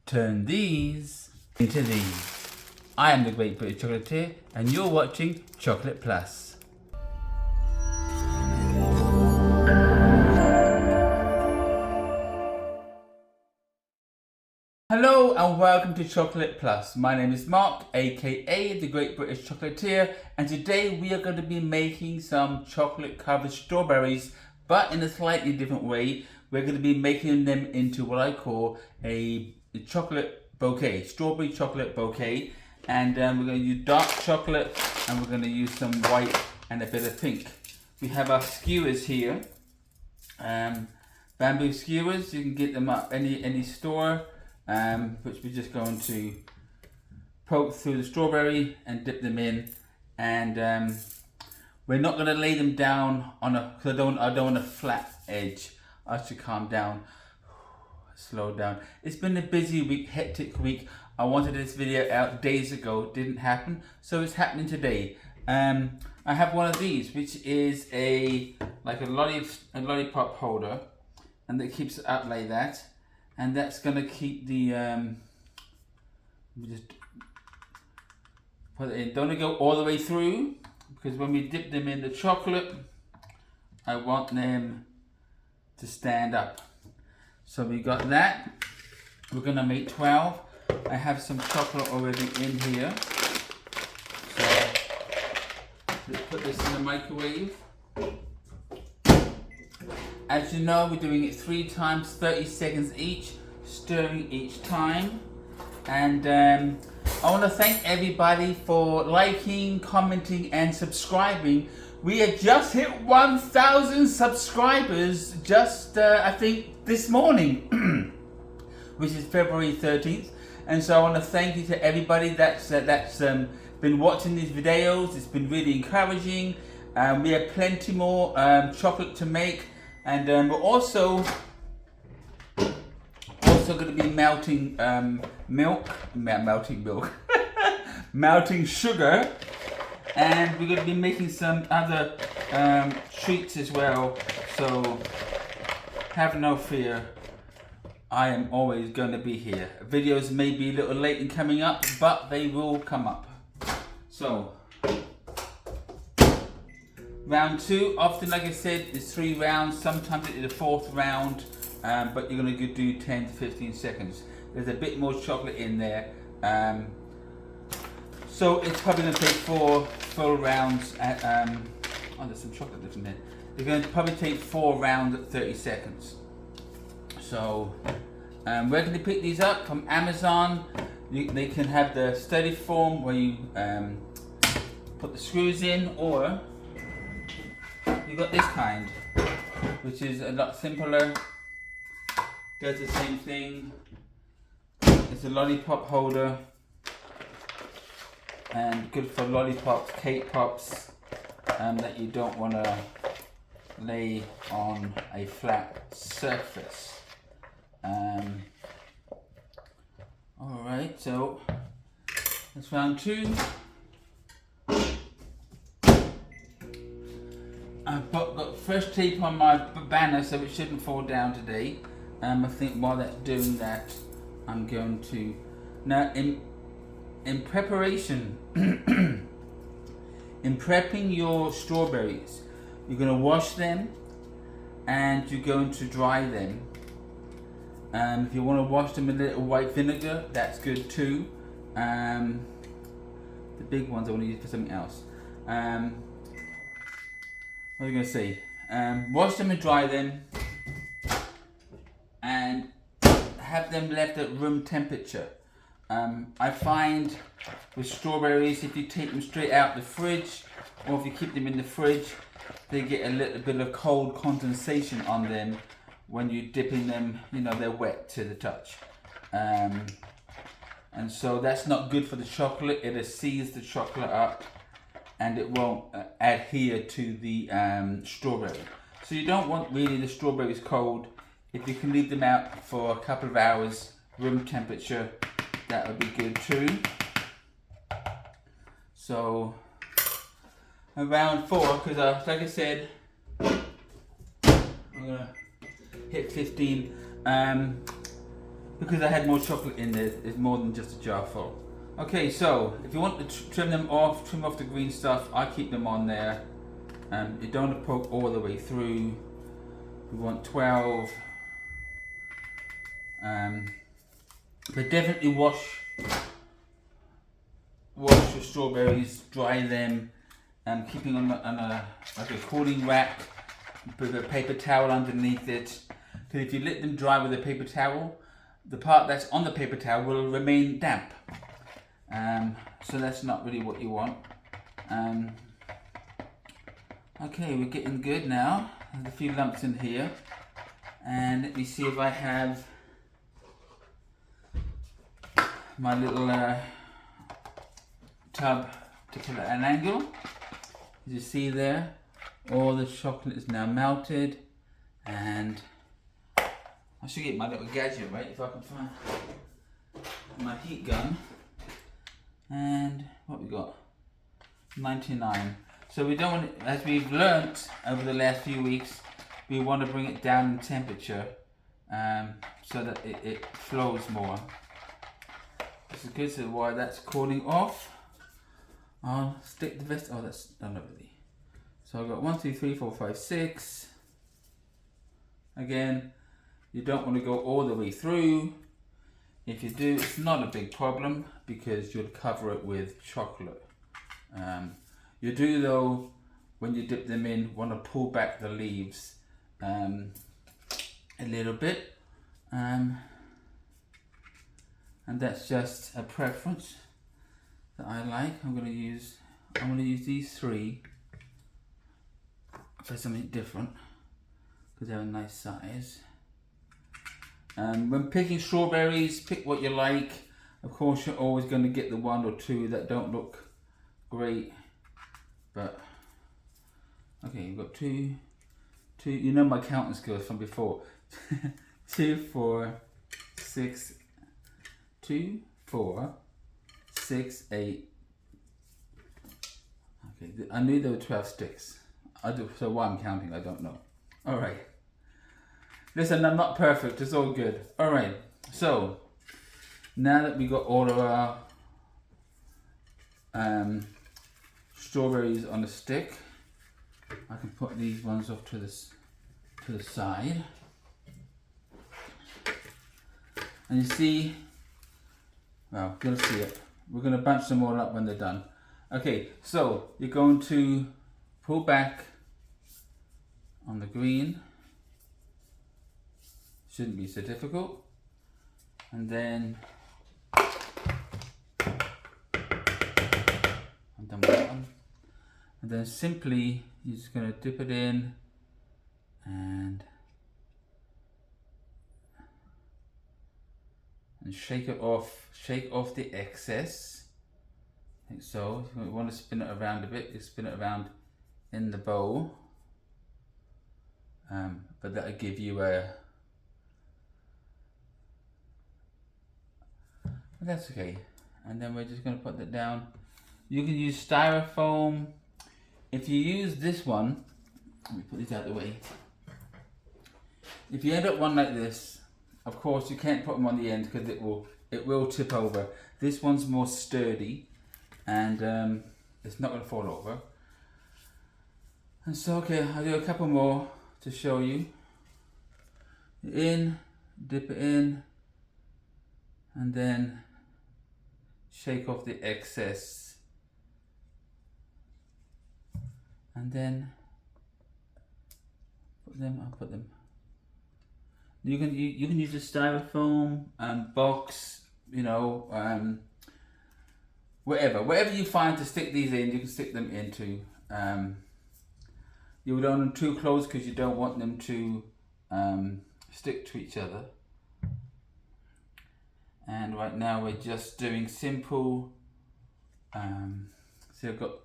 Turn these into these. I am the Great British Chocolatier and you're watching Chocolate Plus. Hello and welcome to Chocolate Plus. My name is Mark, aka the Great British Chocolatier, and today we are going to be making some chocolate covered strawberries, but in a slightly different way. We're going to be making them into what I call a chocolate bouquet, strawberry chocolate bouquet, and we're going to use dark chocolate and we're going to use some white and a bit of pink. We have our skewers here, bamboo skewers. You can get them at any store. Which we're just going to poke through the strawberry and dip them in, and we're not going to lay them down on a, because I don't want a flat edge. I should calm down, slow down. It's been a busy week, hectic week. I wanted this video out days ago, didn't happen, so it's happening today. I have one of these, which is like a lollipop holder, and it keeps it up like that. And that's gonna keep the, just put it in. Don't go all the way through, because when we dip them in the chocolate, I want them to stand up. So we got that. We're gonna make 12. I have some chocolate already in here. So let's put this in the microwave. As you know, we're doing it 3 times, 30 seconds each, stirring each time. And I want to thank everybody for liking, commenting and subscribing. We had just hit 1,000 subscribers just, I think, this morning, which is February 13th. And so I want to thank you to everybody that's been watching these videos. It's been really encouraging. We have plenty more chocolate to make. And we're also going to be melting melting sugar, and we're going to be making some other treats as well. So have no fear, I am always going to be here. Videos may be a little late in coming up, but they will come up. So round 2, often, like I said, is 3 rounds. Sometimes it is a 4th round, but you're going to do 10 to 15 seconds. There's a bit more chocolate in there. So it's probably going to take 4 full rounds at, oh, there's some chocolate left in there. You're going to probably take 4 rounds at 30 seconds. So where can you pick these up? From Amazon. They can have the study form where you put the screws in, or you got this kind, which is a lot simpler. Does the same thing. It's a lollipop holder, and good for lollipops, cake pops, that you don't want to lay on a flat surface. Alright, so that's round 2. I've got fresh tape on my banner, so it shouldn't fall down today. I think while that's doing that, I'm going to now in preparation in prepping your strawberries, you're going to wash them and you're going to dry them. If you want to wash them in a little white vinegar, that's good too. The big ones I want to use for something else. What are you going to say? Wash them and dry them, and have them left at room temperature. I find with strawberries, if you take them straight out the fridge, or if you keep them in the fridge, they get a little bit of cold condensation on them. When you're dipping them, you know, they're wet to the touch. And so that's not good for the chocolate. It'll seize the chocolate up, and it won't adhere to the strawberry. So you don't want really the strawberries cold. If you can leave them out for a couple of hours, room temperature, that would be good too. So around 4, because like I said, I'm gonna hit 15. because I had more chocolate in there, it's more than just a jar full. Okay, so if you want to trim them off, trim off the green stuff, I keep them on there. You don't want to poke all the way through. We want 12. But definitely wash your strawberries, dry them, keeping on a like a cooling rack. Put a paper towel underneath it. Because if you let them dry with a paper towel, the part that's on the paper towel will remain damp. So that's not really what you want. Okay, we're getting good now. There's a few lumps in here. And let me see if I have my little tub to put at an angle. As you see there, all the chocolate is now melted, and I should get my little gadget, right, if I can find my heat gun. And what we got? 99. So we don't want, as we've learnt over the last few weeks, we want to bring it down in temperature so that it flows more. This is good. So while that's cooling off, I'll stick the rest. Oh, that's done already. So I've got 1, 2, 3, 4, 5, 6. Again, you don't want to go all the way through. If you do, it's not a big problem because you'll cover it with chocolate. You do though, when you dip them in, want to pull back the leaves a little bit. And that's just a preference that I like. I'm going to use these 3 for something different because they're a nice size. When picking strawberries, pick what you like. Of course, you're always going to get the 1 or 2 that don't look great, but okay, you've got 2. You know my counting skills from before. 2, 4, 6. 2, 4, 6, 8. Okay, I knew there were 12 sticks. So why I'm counting, I don't know. All right. Listen, I'm not perfect. It's all good. All right. So now that we got all of our strawberries on a stick, I can put these ones off to the side. And you see, well, you'll see it. We're going to bunch them all up when they're done. Okay, so you're going to pull back on the green. Shouldn't be so difficult. And then I'm done with that one. And then simply you're just going to dip it in and shake it off. Shake off the excess. Like so. If you want to spin it around a bit, you spin it around in the bowl. But that'll give you a. But that's okay. And then we're just going to put that down. You can use styrofoam. If you use this one, let me put this out of the way. If you end up one like this, of course you can't put them on the end because it will tip over. This one's more sturdy and it's not going to fall over. And so okay, I'll do a couple more to show you. In, dip it in, and then shake off the excess, and then I'll put them. You can use a styrofoam box, you know, whatever you find to stick these in, you can stick them into. You don't want them too close because you don't want them to stick to each other. And right now we're just doing simple. See, I've got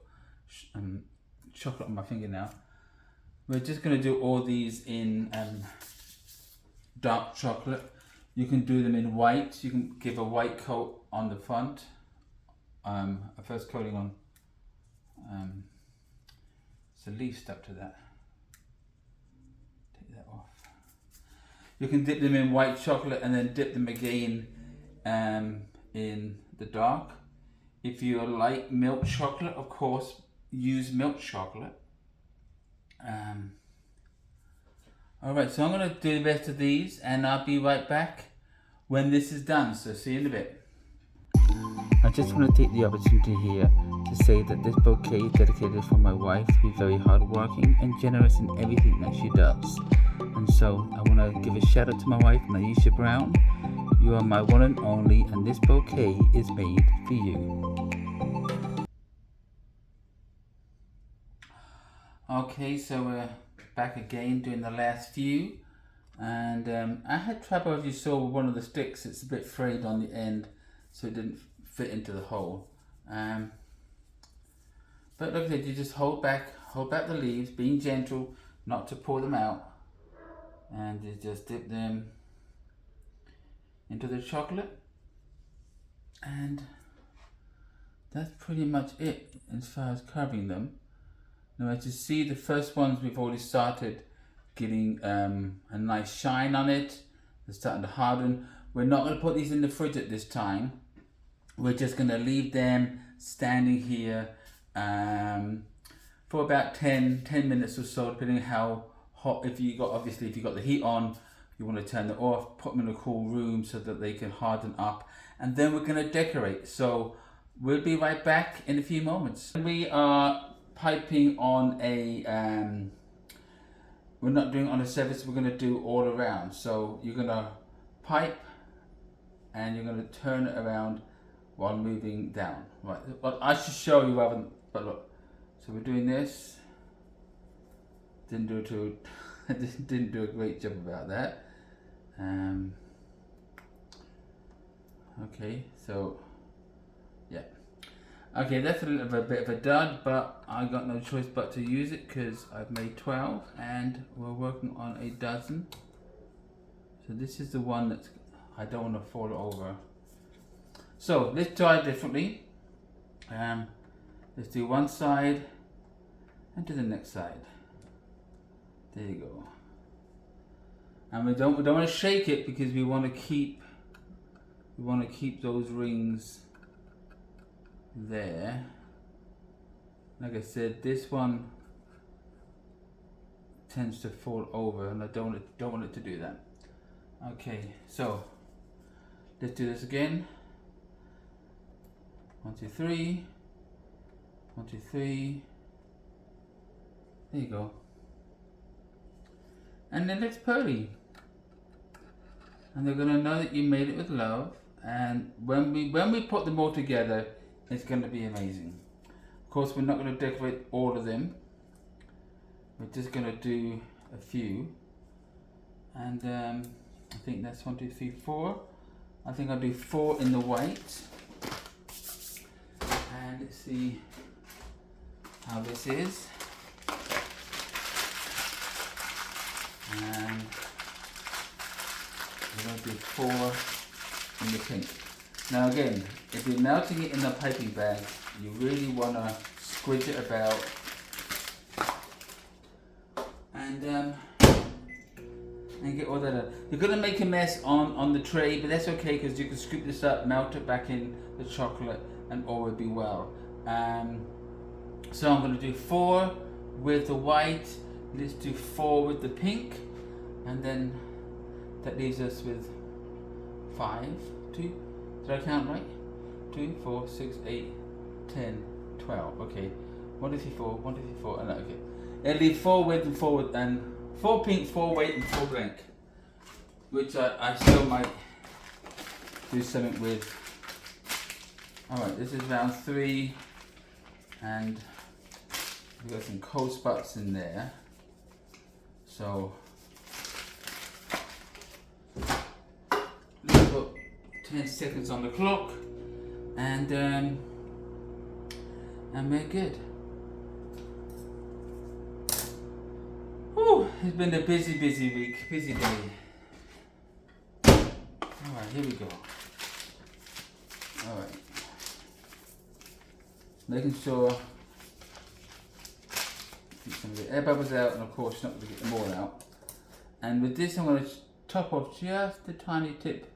chocolate on my finger now. We're just going to do all these in dark chocolate. You can do them in white. You can give a white coat on the front. A first coating on. It's a leaf stuck to that. Take that off. You can dip them in white chocolate and then dip them again in the dark. If you like milk chocolate, of course, use milk chocolate. Alright, so I'm going to do the rest of these and I'll be right back when this is done. So see you in a bit. I just want to take the opportunity here to say that this bouquet is dedicated for my wife, who's very hardworking and generous in everything that she does. And so I want to give a shout out to my wife, Naisha Brown. You are my one and only, and this bouquet is made for you. Okay, so we're back again doing the last few. And I had trouble, as you saw, with one of the sticks. It's a bit frayed on the end, so it didn't fit into the hole. But look at it, you just hold back the leaves, being gentle, not to pour them out. And you just dip them into the chocolate. And that's pretty much it as far as covering them. Now as you see, the first ones we've already started getting a nice shine on it. They're starting to harden. We're not going to put these in the fridge at this time. We're just going to leave them standing here for about 10 minutes or so, depending on how hot. If you got the heat on, you want to turn it off, put them in a cool room so that they can harden up, and then we're going to decorate. So we'll be right back in a few moments. We are piping on a we're not doing on a surface, we're going to do all around. So you're going to pipe and you're going to turn it around while moving down. Right, well, I should show you rather than, but look, so we're doing this. Didn't do a great job about that. Okay, so yeah. Okay, that's a little bit of a dud, but I got no choice but to use it because I've made 12 and we're working on a dozen. So this is the one that I don't want to fall over. So let's try it differently. Let's do one side and to the next side. There you go. And we don't want to shake it because we want to keep those rings there. Like I said, this one tends to fall over, and I don't want it to do that. Okay, so let's do this again. 1, 2, 3. 1, 2, 3. There you go. And it looks pretty. And they're gonna know that you made it with love. And when we put them all together, it's gonna be amazing. Of course, we're not gonna decorate all of them. We're just gonna do a few. And I think that's 1, 2, 3, 4. I think I'll do 4 in the white. And let's see how this is. And we're going to do 4 in the pink. Now again, if you're melting it in the piping bag, you really want to squidge it about and get all that up. You're going to make a mess on the tray, but that's okay because you can scoop this up, melt it back in the chocolate, and all will be well. So I'm going to do 4 with the white. Let's do 4 with the pink, and then that leaves us with 5, 2, did I count right? 2, 4, 6, 8, 10, 12, okay. 1, 2, 3, 4, 1, 2, 3, 4, and okay. It'll leave 4 with and 4 with, and 4 pink, 4 white, and 4 blank. Which I still might do something with. Alright, this is round 3, and we've got some cold spots in there. So let's put 10 seconds on the clock, and we're good. Whew, it's been a busy week, busy day. Alright, here we go. Alright. Making sure keep some of the air bubbles out, and of course not going to get them all out. And with this I'm going to top off just the tiny tip.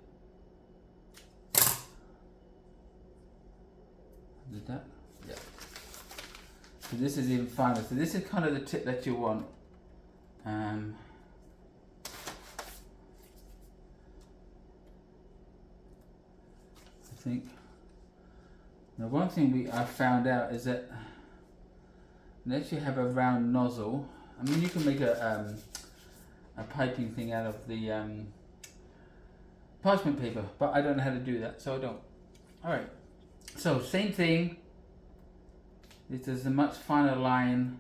Did that? Yeah. So this is even finer. So this is kind of the tip that you want. I think. Now one thing I found out is that unless you have a round nozzle, I mean you can make a piping thing out of the parchment paper, but I don't know how to do that, so I don't. Alright, so same thing. This is a much finer line.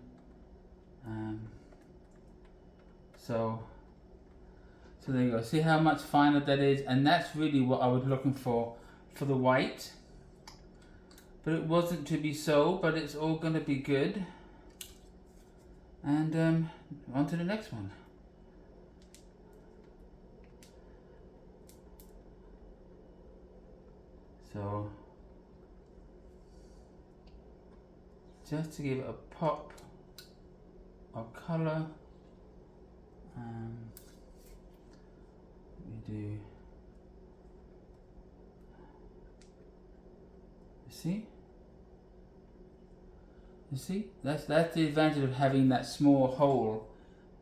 So there you go. See how much finer that is, and that's really what I was looking for the white. But it wasn't to be so, but it's all going to be good. And on to the next one. So just to give it a pop of colour, we do. You see? That's the advantage of having that small hole,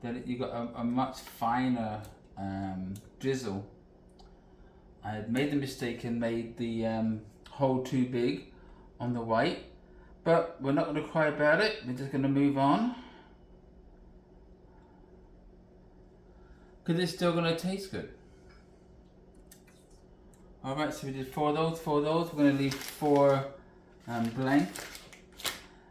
that you got a much finer drizzle. I had made the mistake and made the hole too big on the white, but we're not going to cry about it. We're just going to move on, because it's still going to taste good. Alright, so we did 4 of those. We're going to leave 4 blank,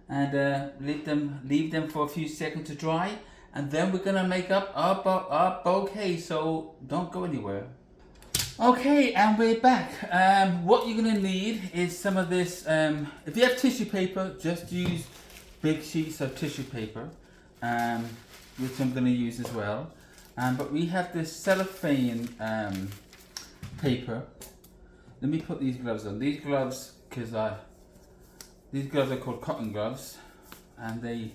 and leave them for a few seconds to dry, and then we're going to make up our bouquet, so don't go anywhere. Okay, and we're back. What you're going to need is some of this. If you have tissue paper, just use big sheets of tissue paper, which I'm going to use as well. But we have this cellophane paper. Let me put these gloves on. These gloves, these gloves are called cotton gloves, and they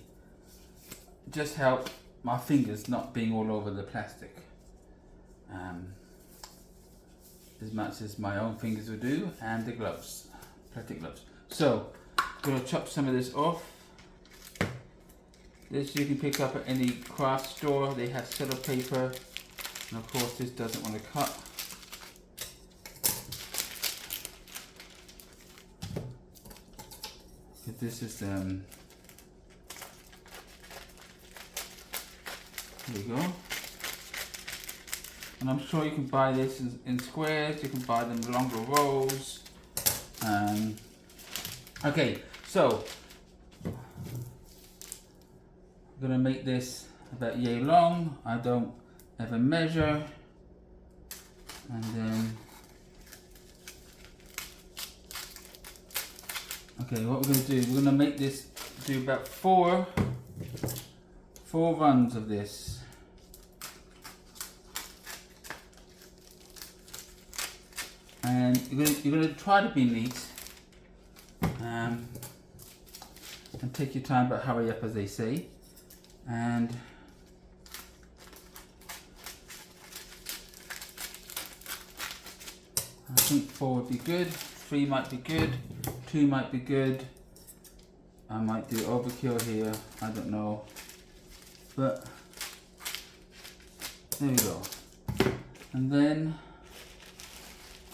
just help my fingers not being all over the plastic, as much as my own fingers would do, and the gloves, plastic gloves. So I'm going to chop some of this off. This you can pick up at any craft store. They have cello paper, and of course this doesn't want to cut. This is here we go. And I'm sure you can buy this in squares. You can buy them longer rolls. Okay, so I'm gonna make this about yay long. I don't ever measure, and then. Okay, what we're going to do, we're going to make this, do about four runs of this. And you're going to try to be neat, and take your time, but hurry up, as they say. And I think 4 would be good, 3 might be good. 2 might be good. I might do overkill here, I don't know. But there we go. And then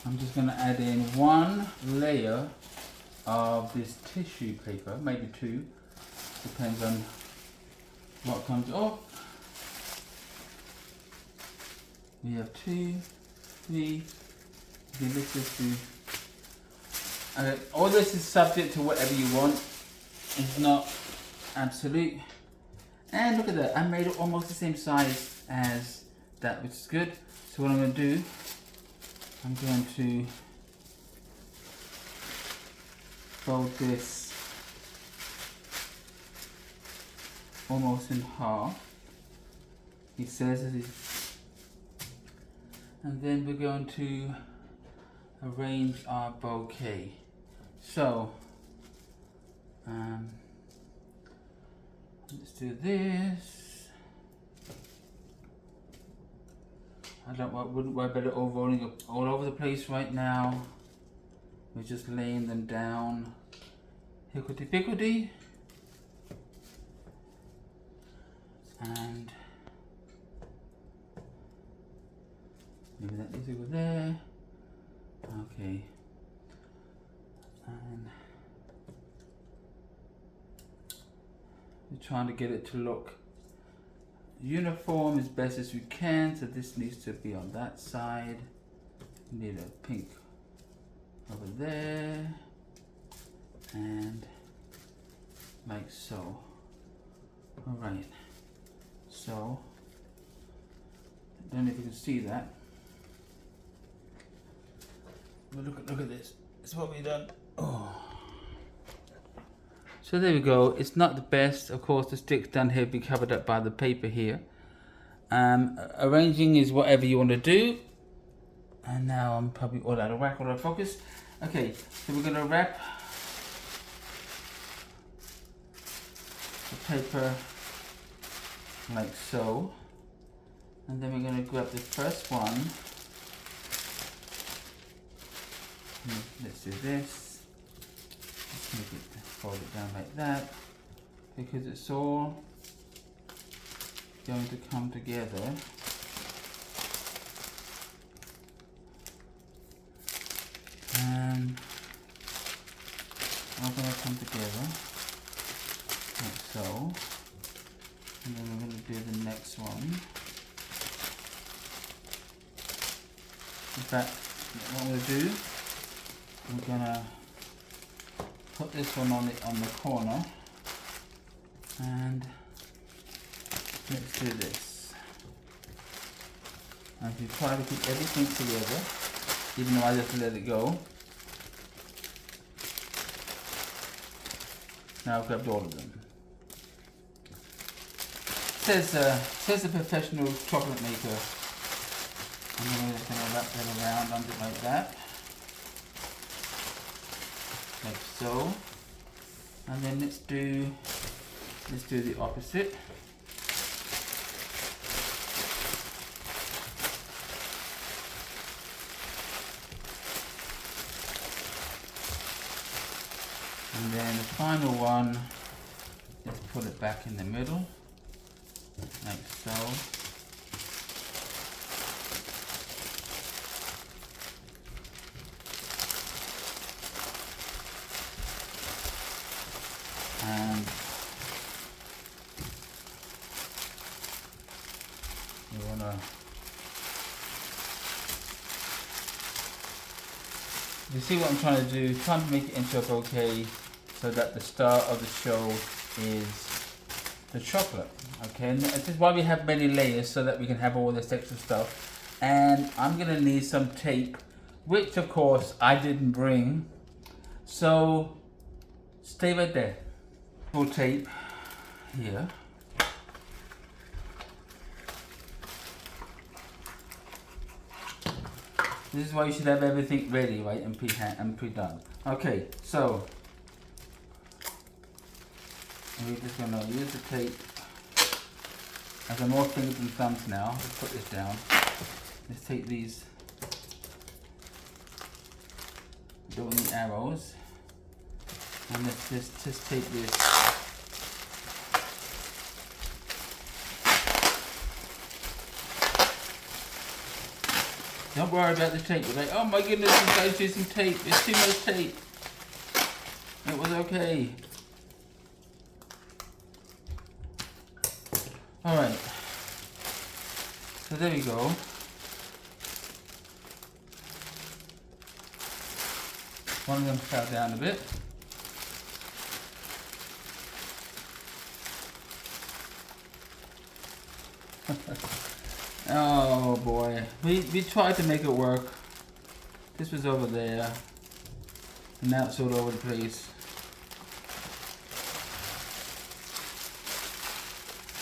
I'm just going to add in 1 layer of this tissue paper, maybe 2, depends on what comes off. We have 2, 3. Okay, let's just do. All this is subject to whatever you want. It's not absolute. And look at that, I made it almost the same size as that, which is good. So what I'm going to do, I'm going to fold this almost in half. He says it is. And then we're going to arrange our bouquet. So let's do this. wouldn't worry about it all rolling up all over the place right now. We're just laying them down. Hickory pickory. And maybe that needs to go there. Okay. And we're trying to get it to look uniform as best as we can. So this needs to be on that side. We need a pink over there. And like so. Alright. So, I don't know if you can see that. But look at this. This is what we've done. Oh. So there we go. It's not the best. Of course, the sticks down here be covered up by the paper here. Arranging is whatever you want to do. And now I'm probably all out of whack, all out of focus. Okay, so we're going to wrap the paper like so, and then we're going to grab the first one. Let's do this. Let's make it, fold it down like that, because it's all going to come together. And all going to come together like so. And then we're going to do the next one. In fact, what I'm going to do, I'm going to put this one on the corner, and let's do this. And if you try to keep everything together, even though I just let it go. Now I've grabbed all of them. Says a professional chocolate maker. And then we're just going to wrap that around under it like that. Like so. And then let's do the opposite. And then the final one, let's put it back in the middle. Like so. And you wanna you see what I'm trying to do? Trying to make it into a bouquet so that the star of the show is the chocolate. Okay, and this is why we have many layers, so that we can have all this extra stuff. And I'm gonna need some tape, which of course I didn't bring. So stay right there. Full tape here. This is why you should have everything ready, right, and pre-done. Okay, so we're just gonna use the tape. As I'm more fingers and thumbs now, let's put this down. Let's take these, doing the arrows, and let's just take this. Don't worry about the tape. You're like, oh my goodness, this guy's using tape. There's too much tape. It was okay. Alright. So there we go. One of them fell down a bit. Oh boy, we tried to make it work. This was over there, and now it's all over the place.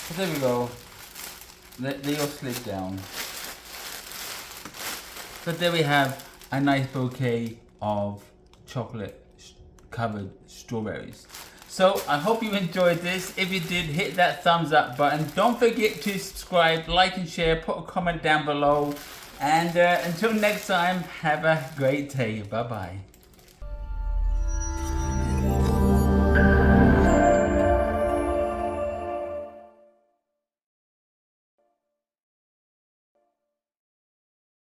But there we go. They all slid down. But there we have a nice bouquet of chocolate covered strawberries. So I hope you enjoyed this. If you did, hit that thumbs up button. Don't forget to subscribe, like and share, put a comment down below. And until next time, have a great day. Bye-bye.